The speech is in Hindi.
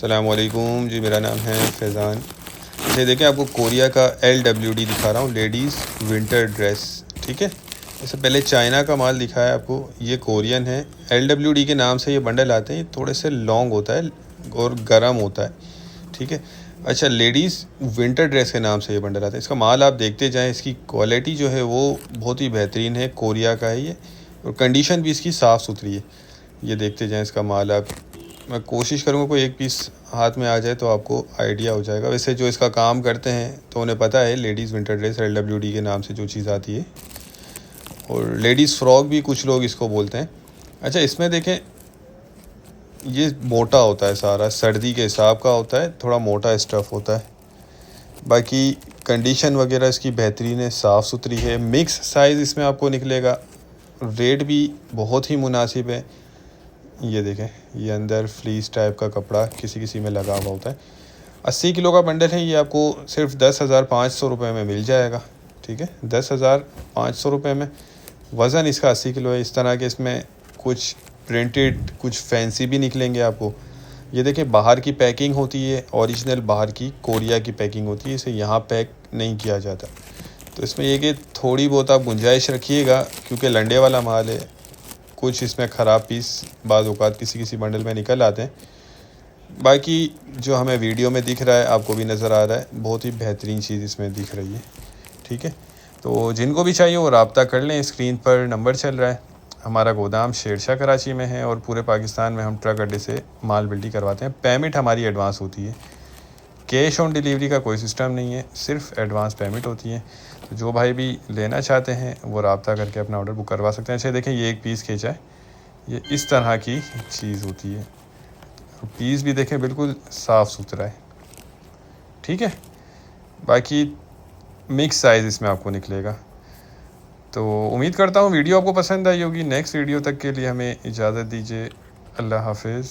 अस्सलाम वालेकुम जी, मेरा नाम है फैज़ान। ये देखें, आपको कोरिया का LWD दिखा रहा हूँ, लेडीज़ विंटर ड्रेस। ठीक है, इससे पहले चाइना का माल दिखा है आपको, ये कोरियन है। LWD के नाम से ये बंडल आते हैं, ये थोड़े से लॉन्ग होता है और गर्म होता है। ठीक है, अच्छा, लेडीज़ विंटर ड्रेस के नाम से ये बंडल आता है। इसका माल आप देखते जाएँ, इसकी क्वालिटी जो है वो बहुत ही बेहतरीन है, कोरिया का है ये, और कंडीशन भी इसकी साफ़ सुथरी है। ये देखते जाएँ इसका माल आप। मैं कोशिश करूँगा कोई एक पीस हाथ में आ जाए तो आपको आइडिया हो जाएगा। वैसे जो इसका काम करते हैं तो उन्हें पता है, लेडीज़ विंटर ड्रेस LWD के नाम से जो चीज़ आती है, और लेडीज़ फ्रॉक भी कुछ लोग इसको बोलते हैं। अच्छा, इसमें देखें, ये मोटा होता है सारा, सर्दी के हिसाब का होता है, थोड़ा मोटा स्टफ़ होता है। बाकी कंडीशन वगैरह इसकी बेहतरीन है, साफ़ सुथरी है। मिक्स साइज़ इसमें आपको निकलेगा, रेट भी बहुत ही मुनासिब है। ये देखें, ये अंदर फ्लीस टाइप का कपड़ा किसी किसी में लगा हुआ होता है। 80 किलो का बंडल है ये, आपको सिर्फ 10,500 रुपये में मिल जाएगा। ठीक है, 10,500 रुपये में। वज़न इसका 80 किलो है। इस तरह के इसमें कुछ प्रिंटेड, कुछ फैंसी भी निकलेंगे आपको। ये देखें, बाहर की पैकिंग होती है, ओरिजिनल बाहर की कोरिया की पैकिंग होती है, इसे यहाँ पैक नहीं किया जाता। तो इसमें ये कि थोड़ी बहुत आप गुंजाइश रखिएगा, क्योंकि लंडे वाला माल है। कुछ इसमें ख़राब पीस बाद औक़ात किसी किसी बंडल में निकल आते हैं। बाकी जो हमें वीडियो में दिख रहा है, आपको भी नज़र आ रहा है, बहुत ही बेहतरीन चीज़ इसमें दिख रही है। ठीक है, तो जिनको भी चाहिए वो रब्ता कर लें, स्क्रीन पर नंबर चल रहा है। हमारा गोदाम शेरशाह कराची में है, और पूरे पाकिस्तान में हम ट्रक अड्डे से माल बिल्डी करवाते हैं। पेमेंट हमारी एडवांस होती है, कैश ऑन डिलीवरी का कोई सिस्टम नहीं है, सिर्फ एडवांस पेमेंट होती है। तो जो भाई भी लेना चाहते हैं वो रब्ता करके अपना ऑर्डर बुक करवा सकते हैं। अच्छा देखें, ये एक पीस खींचा है, ये इस तरह की चीज़ होती है। पीस भी देखें, बिल्कुल साफ़ सुथरा है। ठीक है, बाकी मिक्स साइज़ इसमें आपको निकलेगा। तो उम्मीद करता हूँ वीडियो आपको पसंद आई होगी। नेक्स्ट वीडियो तक के लिए हमें इजाज़त दीजिए। अल्लाह हाफिज़।